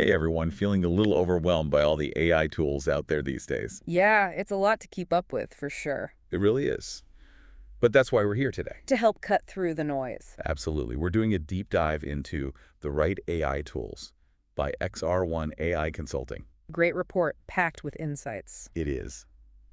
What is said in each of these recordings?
Hey everyone, feeling a little overwhelmed by all the AI tools out there these days. Yeah, it's a lot to keep up with, for sure. It really is. But that's why we're here today. To help cut through the noise. Absolutely. We're doing a deep dive into the right AI tools by XR1 AI Consulting. Great report, packed with insights. It is.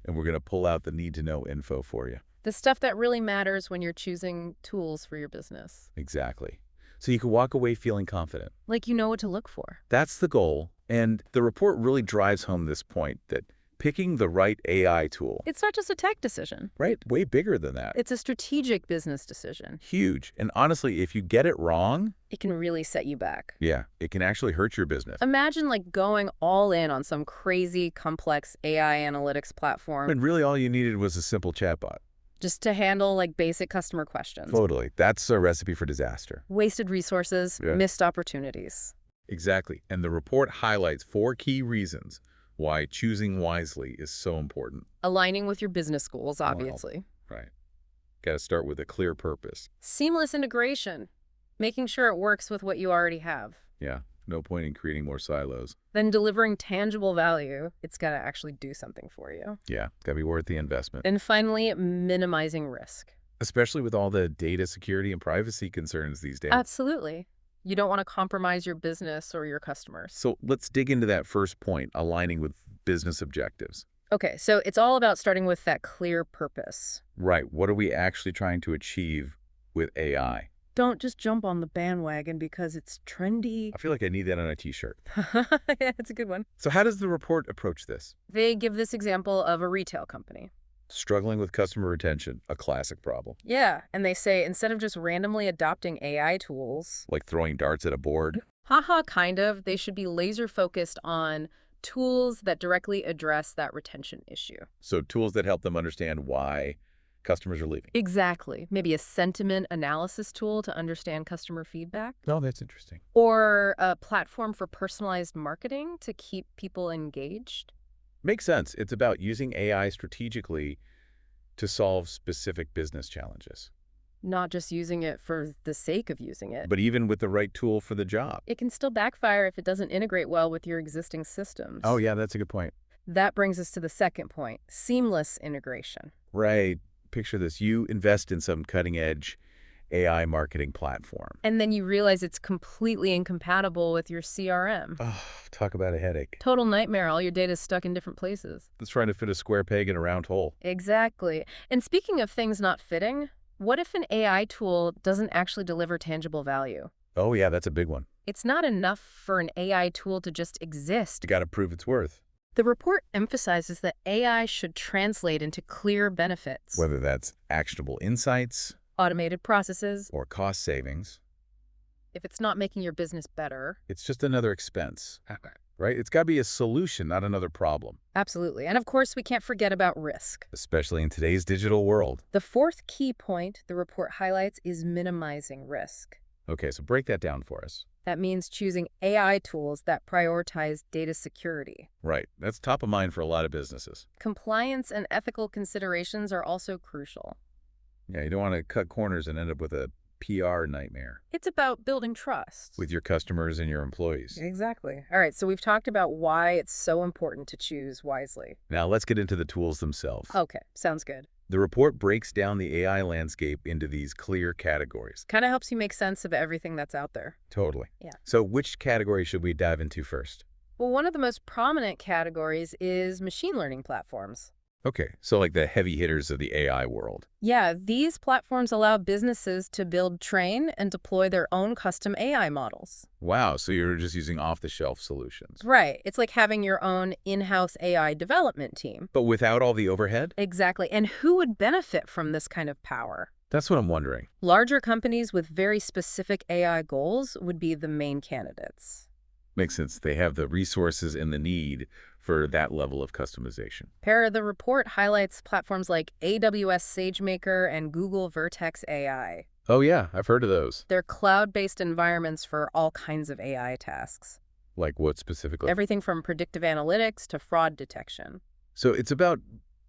And we're going to pull out the need-to-know info for you. The stuff that really matters when you're choosing tools for your business. Exactly. So you can walk away feeling confident. Like you know what to look for. That's the goal. And the report really drives home this point that picking the right AI tool, It's not just a tech decision. right, way bigger than that. It's a strategic business decision. Huge. And honestly, if you get it wrong, It can really set you back. yeah, it can actually hurt your business. Imagine like going all in on some crazy, complex AI analytics platform And really all you needed was a simple chatbot. just to handle like basic customer questions. Totally. That's a recipe for disaster. Wasted resources, Yeah. missed opportunities. Exactly. And the report highlights 4 key reasons why choosing wisely is so important. Aligning with your business goals, obviously. Right. Got to start with a clear purpose. Seamless integration, making sure it works with what you already have. Yeah. No point in creating more silos. Then delivering tangible value, it's got to actually do something for you. Yeah. Got to be worth the investment. And finally, minimizing risk. Especially with all the data security and privacy concerns these days. Absolutely. You don't want to compromise your business or your customers. So let's dig into that first point, aligning with business objectives. Okay, so it's all about starting with that clear purpose. Right. What are we actually trying to achieve with AI? Don't just jump on the bandwagon because it's trendy. I feel like I need that on a t-shirt. Yeah, it's a good one. So how does the report approach this? They give this example of a retail company. Struggling with customer retention, a classic problem. Yeah, and they say instead of just randomly adopting AI tools, Like throwing darts at a board. haha, kind of, they should be laser focused on tools that directly address that retention issue. So tools that help them understand why customers are leaving. Exactly. Maybe a sentiment analysis tool to understand customer feedback, Oh, that's interesting. or a platform for personalized marketing to keep people engaged. Makes sense. It's about using AI strategically to solve specific business challenges. Not just using it for the sake of using it. But even with the right tool for the job. It can still backfire if it doesn't integrate well with your existing systems. Oh, yeah, that's a good point. That brings us to the second point, seamless integration. Right. Picture this. You invest in some cutting-edge AI marketing platform. And then you realize it's completely incompatible with your CRM. Oh, talk about a headache. Total nightmare. All your data's stuck in different places. It's trying to fit a square peg in a round hole. Exactly. And speaking of things not fitting, what if an AI tool doesn't actually deliver tangible value? Oh, yeah, that's a big one. It's not enough for an AI tool to just exist. You got to prove its worth. The report emphasizes that AI should translate into clear benefits. Whether that's actionable insights Automated processes. or cost savings, If it's not making your business better. it's just another expense, right? It's got to be a solution, not another problem, Absolutely. And of course, we can't forget about risk. especially in today's digital world. The fourth key point the report highlights is minimizing risk. Okay, so break that down for us. That means choosing AI tools that prioritize data security. Right. That's top of mind for a lot of businesses. Compliance and ethical considerations are also crucial. Yeah, you don't want to cut corners and end up with a PR nightmare It's about building trust. with your customers and your employees. Exactly. All right, so we've talked about why it's so important to choose wisely. Now let's get into the tools themselves. Okay, sounds good. The report breaks down the AI landscape into these clear categories. Kind of helps you make sense of everything that's out there. Totally. Yeah. So which category should we dive into first? Well, one of the most prominent categories is machine learning platforms. Okay, so like the heavy hitters of the AI world. Yeah, these platforms allow businesses to build, train, and deploy their own custom AI models. Wow, so you're just using off-the-shelf solutions. Right. It's like having your own in-house AI development team. But without all the overhead? Exactly. And who would benefit from this kind of power? That's what I'm wondering. Larger companies with very specific AI goals would be the main candidates. Makes sense. They have the resources and the need for that level of customization. The report highlights platforms like AWS SageMaker and Google Vertex AI. Oh yeah, I've heard of those. They're cloud-based environments for all kinds of AI tasks. Like what specifically? Everything from predictive analytics to fraud detection. So it's about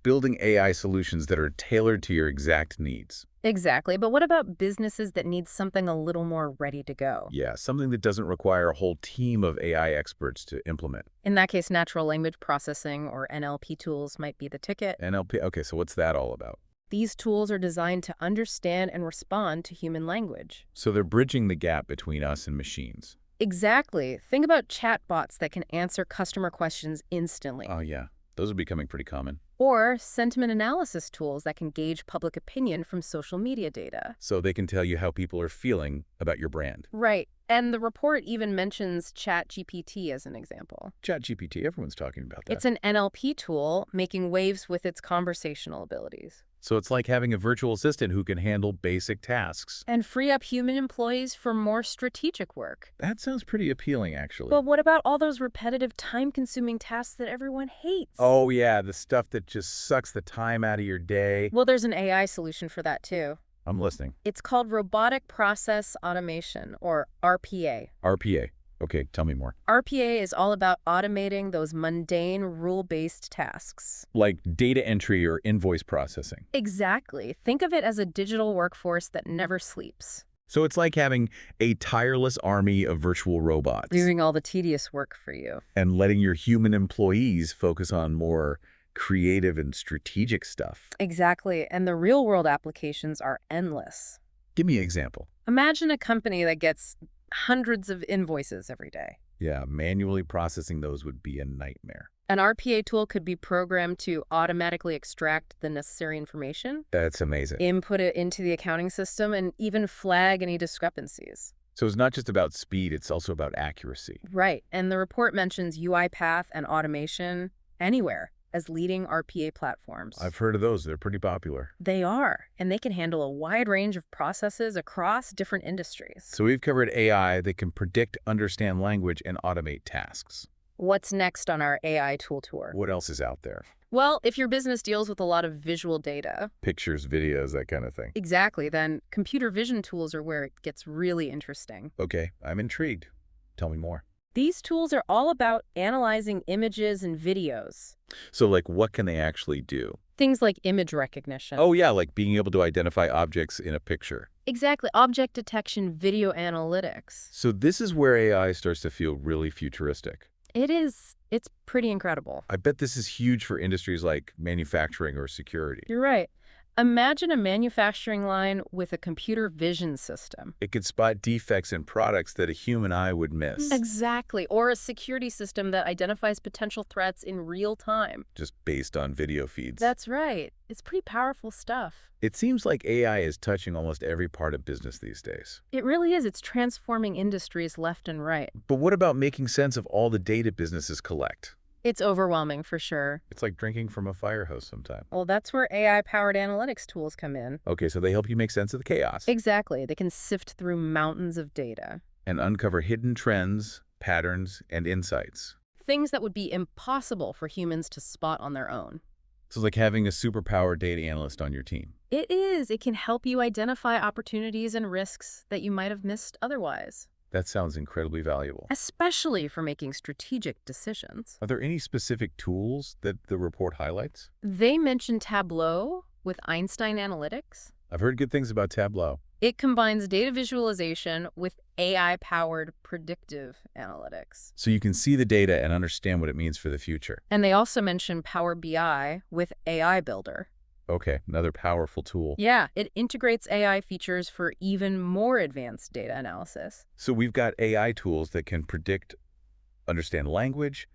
building AI solutions that are tailored to your exact needs. Exactly, but what about businesses that need something a little more ready to go? Yeah, something that doesn't require a whole team of AI experts to implement. In that case, natural language processing or NLP tools might be the ticket. NLP, okay, so what's that all about? These tools are designed to understand and respond to human language. So they're bridging the gap between us and machines. Exactly. Think about chatbots that can answer customer questions instantly. Oh, yeah. Those are becoming pretty common. Or sentiment analysis tools that can gauge public opinion from social media data. So they can tell you how people are feeling about your brand. Right. And the report even mentions ChatGPT as an example. ChatGPT, everyone's talking about that. It's an NLP tool making waves with its conversational abilities. So it's like having a virtual assistant who can handle basic tasks. And free up human employees for more strategic work. That sounds pretty appealing, actually. But what about all those repetitive, time-consuming tasks that everyone hates? Oh, yeah, the stuff that just sucks the time out of your day. Well, there's an AI solution for that, too. I'm listening. It's called Robotic Process Automation, or RPA. RPA. Okay, tell me more. RPA is all about automating those mundane, rule-based tasks. Like data entry or invoice processing. Exactly. Think of it as a digital workforce that never sleeps. So it's like having a tireless army of virtual robots. Doing all the tedious work for you. And letting your human employees focus on more creative and strategic stuff. Exactly. And the real-world applications are endless. Give me an example. Imagine a company that gets hundreds of invoices every day. Yeah, manually processing those would be a nightmare. An RPA tool could be programmed to automatically extract the necessary information, That's amazing. input it into the accounting system, and even flag any discrepancies. So it's not just about speed, it's also about accuracy. Right, and the report mentions UiPath and automation anywhere as leading RPA platforms. I've heard of those. They're pretty popular. They are, and they can handle a wide range of processes across different industries. So we've covered AI that can predict, understand language, and automate tasks. What's next on our AI tool tour? What else is out there? Well, if your business deals with a lot of visual data, Pictures, videos, that kind of thing. exactly, then computer vision tools are where it gets really interesting. Okay, I'm intrigued. Tell me more. These tools are all about analyzing images and videos. So, like, what can they actually do? Things like image recognition. Oh, yeah, like being able to identify objects in a picture. Exactly. Object detection, video analytics. So this is where AI starts to feel really futuristic. It is. It's pretty incredible. I bet this is huge for industries like manufacturing or security. You're right. Imagine a manufacturing line with a computer vision system. It could spot defects in products that a human eye would miss, Exactly. Or a security system that identifies potential threats in real time. just based on video feeds. That's right. It's pretty powerful stuff. It seems like AI is touching almost every part of business these days. It really is. It's transforming industries left and right. But what about making sense of all the data businesses collect? It's overwhelming for sure. It's like drinking from a fire hose sometimes. Well, that's where AI-powered analytics tools come in. Okay, so they help you make sense of the chaos Exactly. They can sift through mountains of data. and uncover hidden trends, patterns, and insights. Things that would be impossible for humans to spot on their own. So it's like having a superpowered data analyst on your team. It is. It can help you identify opportunities and risks that you might have missed otherwise, That sounds incredibly valuable. especially for making strategic decisions. Are there any specific tools that the report highlights? They mention Tableau with Einstein Analytics. I've heard good things about Tableau. It combines data visualization with AI-powered predictive analytics. So you can see the data and understand what it means for the future. And they also mention Power BI with AI Builder. Okay, another powerful tool. Yeah, it integrates AI features for even more advanced data analysis. So we've got AI tools that can predict, understand language,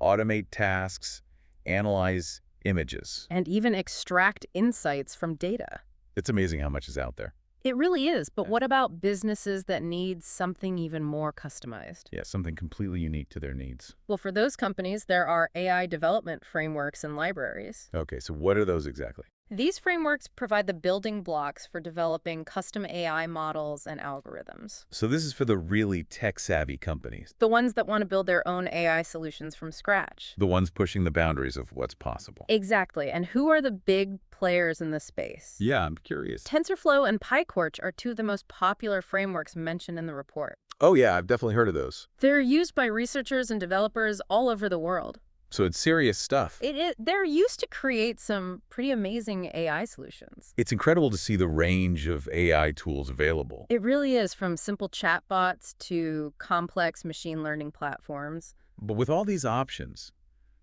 automate tasks, analyze images. And even extract insights from data. It's amazing how much is out there. It really is, but what about businesses that need something even more customized? Yeah, something completely unique to their needs. Well, for those companies, there are AI development frameworks and libraries. Okay, so what are those exactly? These frameworks provide the building blocks for developing custom AI models and algorithms. So this is for the really tech-savvy companies, The ones that want to build their own AI solutions from scratch. the ones pushing the boundaries of what's possible. Exactly. And who are the big players in this space? Yeah, I'm curious. TensorFlow and PyTorch are two of the most popular frameworks mentioned in the report. Oh yeah, I've definitely heard of those. They're used by researchers and developers all over the world. So it's serious stuff. They're used to create some pretty amazing AI solutions. It's incredible to see the range of AI tools available. It really is, from simple chatbots to complex machine learning platforms. But with all these options,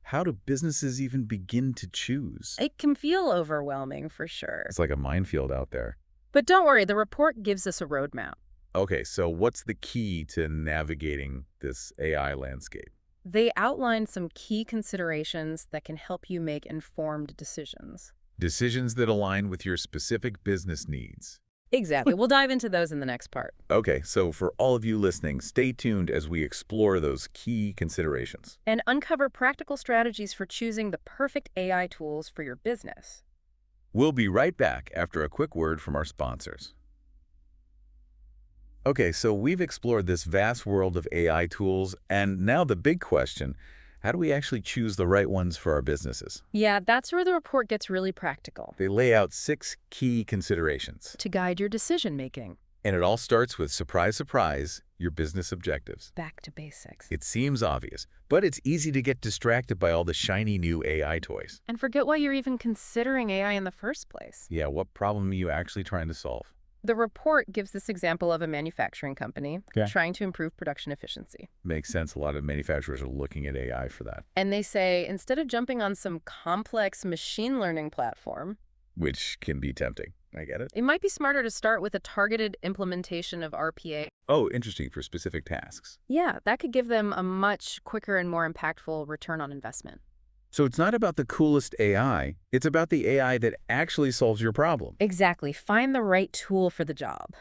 how do businesses even begin to choose? It can feel overwhelming for sure. It's like a minefield out there. But don't worry, the report gives us a roadmap. Okay, so what's the key to navigating this AI landscape? They outline some key considerations that can help you make informed decisions. Decisions that align with your specific business needs. Exactly. We'll dive into those in the next part. Okay, so for all of you listening, stay tuned as we explore those key considerations. And uncover practical strategies for choosing the perfect AI tools for your business. We'll be right back after a quick word from our sponsors. Okay, so we've explored this vast world of AI tools, and now the big question, how do we actually choose the right ones for our businesses? Yeah, that's where the report gets really practical. They lay out 6 key considerations. To guide your decision-making. And it all starts with, surprise, surprise, your business objectives. Back to basics. It seems obvious, but it's easy to get distracted by all the shiny new AI toys. And forget why you're even considering AI in the first place. Yeah, what problem are you actually trying to solve? The report gives this example of a manufacturing company Okay. trying to improve production efficiency. Makes sense. A lot of manufacturers are looking at AI for that, And they say, instead of jumping on some complex machine learning platform, which can be tempting. I get it. it might be smarter to start with a targeted implementation of RPA. Oh, interesting, for specific tasks. Yeah, that could give them a much quicker and more impactful return on investment. So it's not about the coolest AI, it's about the AI that actually solves your problem. Exactly. Find the right tool for the job.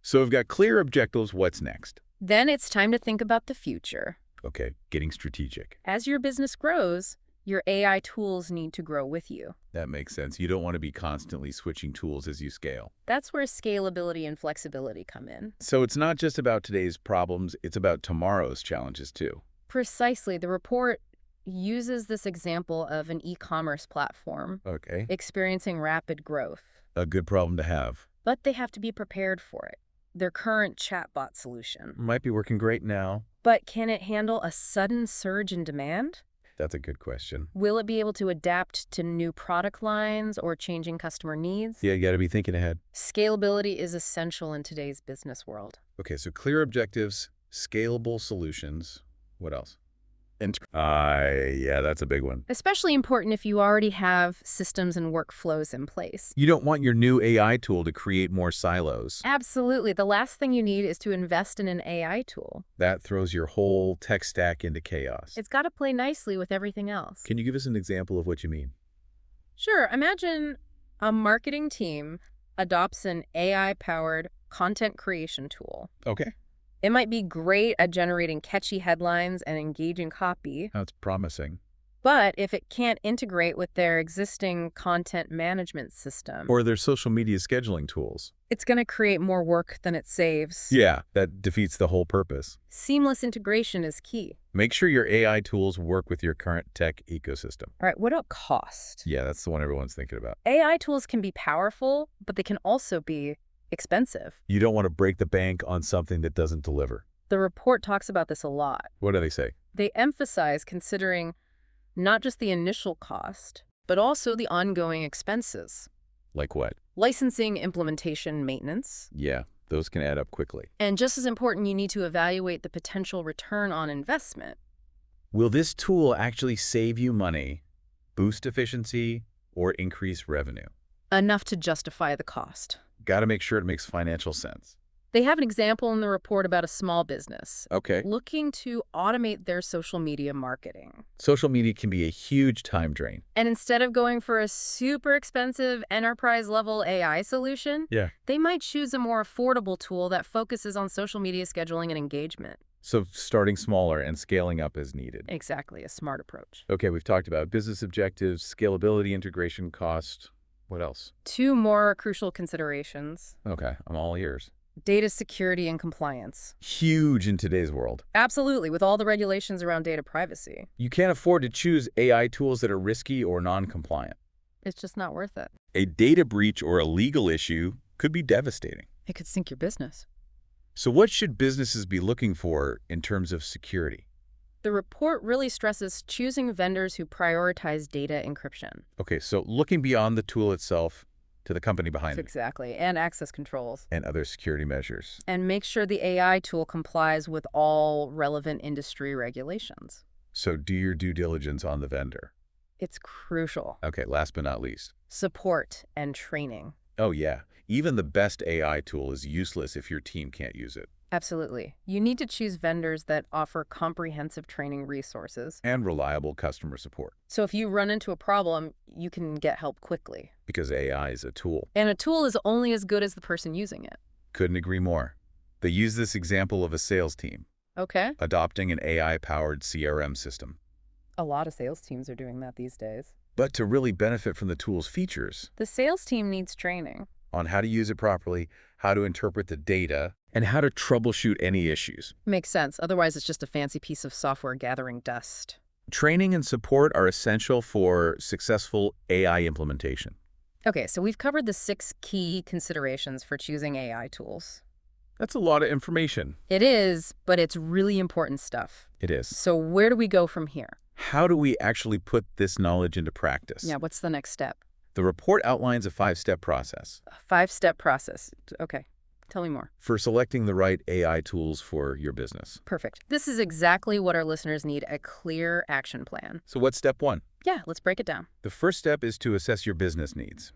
So we've got clear objectives. What's next? Then it's time to think about the future. Okay, getting strategic. As your business grows, your AI tools need to grow with you. That makes sense. You don't want to be constantly switching tools as you scale. That's where scalability and flexibility come in. So it's not just about today's problems, it's about tomorrow's challenges too. Precisely. The report uses this example of an e-commerce platform Okay, experiencing rapid growth. a good problem to have. But they have to be prepared for it. Their current chatbot solution. Might be working great now. But can it handle a sudden surge in demand? That's a good question. Will it be able to adapt to new product lines or changing customer needs? Yeah, you got to be thinking ahead. Scalability is essential in today's business world. Okay, so clear objectives, scalable solutions. What else? Yeah, that's a big one. Especially important if you already have systems and workflows in place. You don't want your new AI tool to create more silos. Absolutely. The last thing you need is to invest in an AI tool. That throws your whole tech stack into chaos. It's got to play nicely with everything else. Can you give us an example of what you mean? Sure. Imagine a marketing team adopts an AI-powered content creation tool. Okay. It might be great at generating catchy headlines and engaging copy, That's promising. but if it can't integrate with their existing content management system, Or their social media scheduling tools. it's going to create more work than it saves. Yeah, that defeats the whole purpose. Seamless integration is key. Make sure your AI tools work with your current tech ecosystem. All right, what about cost? Yeah, that's the one everyone's thinking about. AI tools can be powerful, but they can also be expensive. You don't want to break the bank on something that doesn't deliver. The report talks about this a lot. What do they say? They emphasize considering not just the initial cost, but also the ongoing expenses. Like what? Licensing, implementation, maintenance. Yeah, those can add up quickly. And just as important, you need to evaluate the potential return on investment. Will this tool actually save you money, boost efficiency, or increase revenue? Enough to justify the cost. Got to make sure it makes financial sense. They have an example in the report about a small business Okay. looking to automate their social media marketing. Social media can be a huge time drain. And instead of going for a super expensive enterprise-level AI solution, Yeah. they might choose a more affordable tool that focuses on social media scheduling and engagement. So starting smaller and scaling up as needed. Exactly, a smart approach. Okay, we've talked about business objectives, scalability, integration, cost. What else? 2 more crucial considerations: Okay, I'm all ears. data security and compliance. Huge in today's world. Absolutely, with all the regulations around data privacy. You can't afford to choose AI tools that are risky or non-compliant. It's just not worth it. A data breach or a legal issue could be devastating. It could sink your business. So what should businesses be looking for in terms of security? The report really stresses choosing vendors who prioritize data encryption. Okay, so looking beyond the tool itself to the company behind it Exactly, and access controls. and other security measures. And make sure the AI tool complies with all relevant industry regulations. So do your due diligence on the vendor. It's crucial. Okay, last but not least. Support and training. Oh yeah, even the best AI tool is useless if your team can't use it. Absolutely. You need to choose vendors that offer comprehensive training resources. And reliable customer support, So if you run into a problem, you can get help quickly. because AI is a tool. And a tool is only as good as the person using it. Couldn't agree more. They use this example of a sales team Okay. adopting an AI-powered CRM system. A lot of sales teams are doing that these days. But to really benefit from the tool's features The sales team needs training. on how to use it properly, how to interpret the data, and how to troubleshoot any issues. Makes sense. Otherwise, it's just a fancy piece of software gathering dust. Training and support are essential for successful AI implementation. Okay, so we've covered the 6 key considerations for choosing AI tools. That's a lot of information. It is, but it's really important stuff. It is. So where do we go from here? How do we actually put this knowledge into practice? Yeah, what's the next step? The report outlines a 5-step process A 5-step process. Okay, tell me more. for selecting the right AI tools for your business. Perfect. This is exactly what our listeners need, a clear action plan. So what's step 1? Yeah, let's break it down. The first step is to assess your business needs.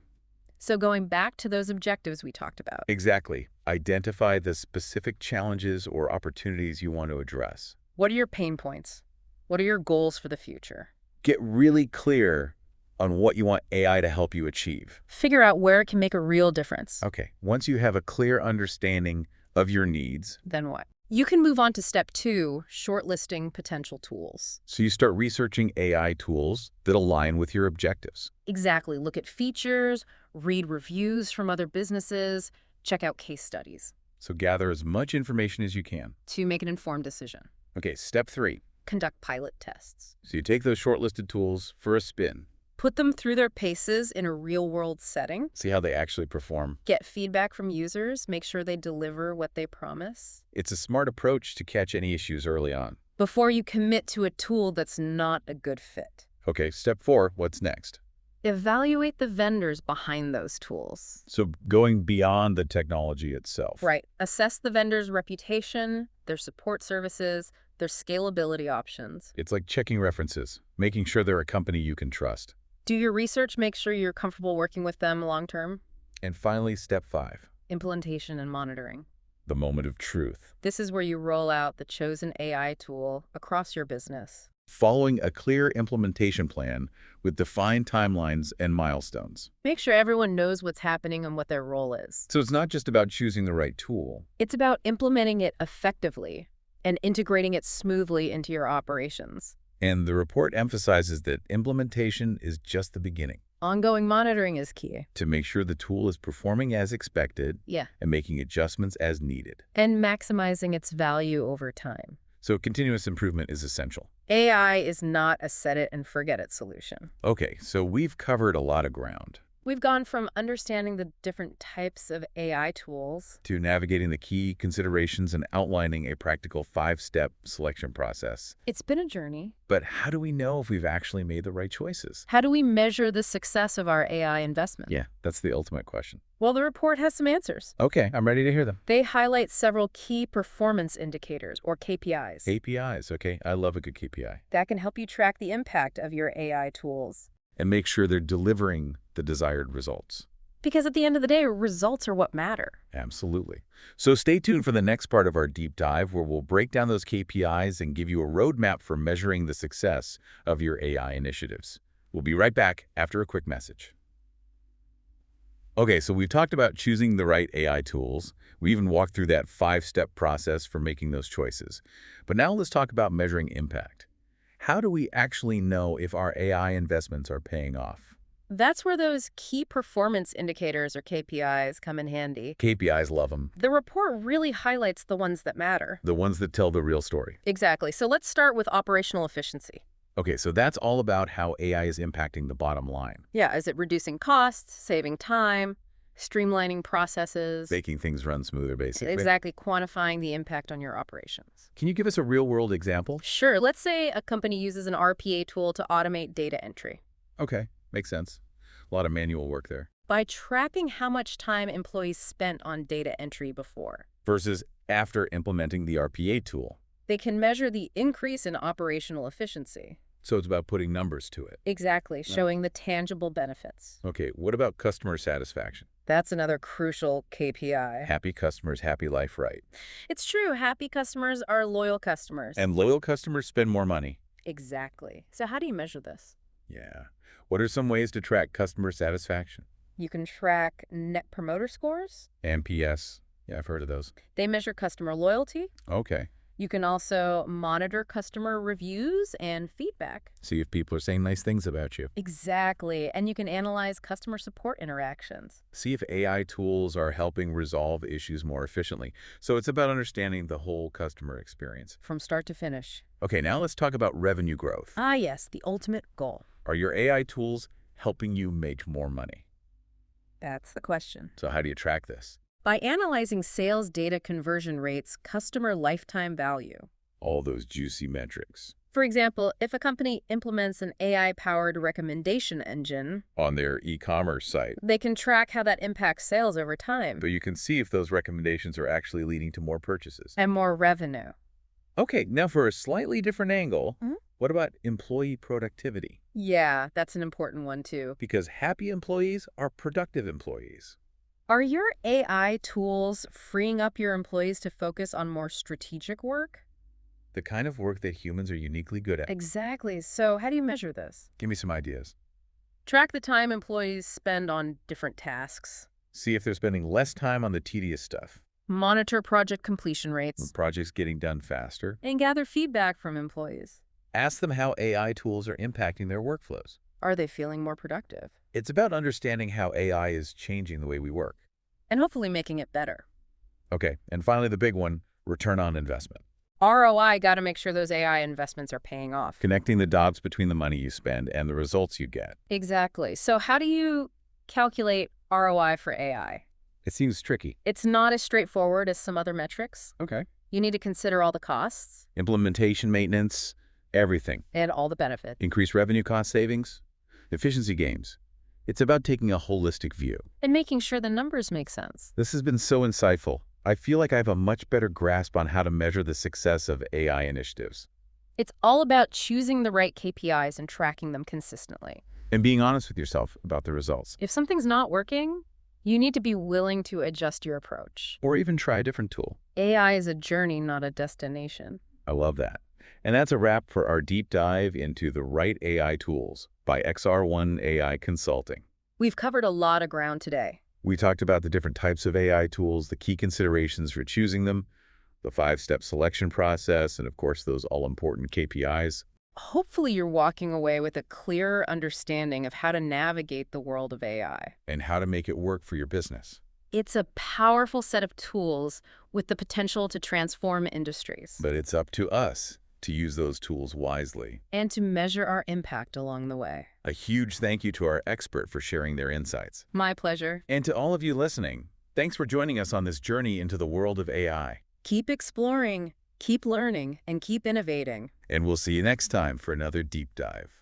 So going back to those objectives we talked about. Exactly. Identify the specific challenges or opportunities you want to address. What are your pain points? What are your goals for the future? Get really clear on what you want AI to help you achieve. Figure out where it can make a real difference. Okay, once you have a clear understanding of your needs, Then what? You can move on to step 2, shortlisting potential tools. so you start researching AI tools that align with your objectives. Exactly. Look at features, read reviews from other businesses, check out case studies So gather as much information as you can. to make an informed decision. Okay, step 3. Conduct pilot tests. So you take those shortlisted tools for a spin. Put them through their paces in a real-world setting. See how they actually perform. Get feedback from users. Make sure they deliver what they promise. It's a smart approach to catch any issues early on. Before you commit to a tool that's not a good fit. Okay, step 4, what's next? Evaluate the vendors behind those tools. So going beyond the technology itself. Right. Assess the vendor's reputation, their support services, their scalability options. It's like checking references, making sure they're a company you can trust. Do your research, make sure you're comfortable working with them long-term. And finally, step 5, Implementation and monitoring. the moment of truth. This is where you roll out the chosen AI tool across your business. Following a clear implementation plan with defined timelines and milestones. Make sure everyone knows what's happening and what their role is. So it's not just about choosing the right tool. It's about implementing it effectively and integrating it smoothly into your operations. And the report emphasizes that implementation is just the beginning. Ongoing monitoring is key. To make sure the tool is performing as expected Yeah. and making adjustments as needed. And maximizing its value over time. So continuous improvement is essential. AI is not a set-it-and-forget-it solution. Okay, so we've covered a lot of ground. We've gone from understanding the different types of AI tools To navigating the key considerations and outlining a practical 5-step selection process. It's been a journey. But how do we know if we've actually made the right choices? How do we measure the success of our AI investment? Yeah, that's the ultimate question. Well, the report has some answers. Okay, I'm ready to hear them. They highlight several key performance indicators, or KPIs, KPIs, okay? I love a good KPI. that can help you track the impact of your AI tools. And make sure they're delivering the desired results. Because at the end of the day, results are what matter. Absolutely. So stay tuned for the next part of our deep dive where we'll break down those KPIs and give you a roadmap for measuring the success of your AI initiatives. We'll be right back after a quick message. Okay, so we've talked about choosing the right AI tools. We even walked through that 5-step process for making those choices. But now let's talk about measuring impact. How do we actually know if our AI investments are paying off? That's where those key performance indicators, or KPIs, come in handy. KPIs, love them. The report really highlights the ones that matter. The ones that tell the real story. Exactly. So let's start with operational efficiency. Okay, so that's all about how AI is impacting the bottom line. Yeah, is it reducing costs, saving time, streamlining processes, Making things run smoother, basically. exactly quantifying the impact on your operations. Can you give us a real-world example? Sure, let's say a company uses an RPA tool to automate data entry. Okay, makes sense. A lot of manual work there. By tracking how much time employees spent on data entry before, Versus after implementing the RPA tool. they can measure the increase in operational efficiency. So it's about putting numbers to it. Exactly, showing the tangible benefits. Okay, what about customer satisfaction? That's another crucial KPI. Happy customers, happy life, right? It's true, happy customers are loyal customers. And loyal customers spend more money. Exactly. So how do you measure this? Yeah. What are some ways to track customer satisfaction? You can track Net Promoter Scores. NPS. Yeah, I've heard of those. They measure customer loyalty. Okay. You can also monitor customer reviews and feedback. See if people are saying nice things about you. Exactly. And you can analyze customer support interactions. See if AI tools are helping resolve issues more efficiently. So it's about understanding the whole customer experience. From start to finish. Okay, now let's talk about revenue growth. Ah, yes, the ultimate goal. Are your AI tools helping you make more money? That's the question. So how do you track this? By analyzing sales data conversion rates, customer lifetime value. All those juicy metrics. For example, if a company implements an AI-powered recommendation engine, On their e-commerce site. they can track how that impacts sales over time But you can see if those recommendations are actually leading to more purchases. and more revenue. Okay, now for a slightly different angle, Mhm. what about employee productivity? Yeah, that's an important one too. Because happy employees are productive employees. Are your AI tools freeing up your employees to focus on more strategic work? The kind of work that humans are uniquely good at. Exactly. So how do you measure this? Give me some ideas. Track the time employees spend on different tasks. See if they're spending less time on the tedious stuff. Monitor project completion rates. Projects getting done faster. And gather feedback from employees. Ask them how AI tools are impacting their workflows. Are they feeling more productive? It's about understanding how AI is changing the way we work. And hopefully making it better. Okay, and finally the big one, return on investment. ROI, got to make sure those AI investments are paying off. Connecting the dots between the money you spend and the results you get. Exactly. So how do you calculate ROI for AI? It seems tricky. It's not as straightforward as some other metrics. Okay. You need to consider all the costs Implementation, maintenance, everything. and all the benefits. Increased revenue cost savings, efficiency gains. It's about taking a holistic view. And making sure the numbers make sense. This has been so insightful. I feel like I have a much better grasp on how to measure the success of AI initiatives. It's all about choosing the right KPIs and tracking them consistently. And being honest with yourself about the results. If something's not working, you need to be willing to adjust your approach. Or even try a different tool. AI is a journey, not a destination. I love that. And that's a wrap for our deep dive into the right AI tools by XR1 AI Consulting. We've covered a lot of ground today. We talked about the different types of AI tools, the key considerations for choosing them, the 5-step selection process, and of course, those all-important KPIs. Hopefully you're walking away with a clearer understanding of how to navigate the world of AI. And how to make it work for your business. It's a powerful set of tools with the potential to transform industries. But it's up to us to use those tools wisely. And to measure our impact along the way. A huge thank you to our expert for sharing their insights. My pleasure. And to all of you listening, thanks for joining us on this journey into the world of AI. Keep exploring, keep learning, and keep innovating. And we'll see you next time for another deep dive.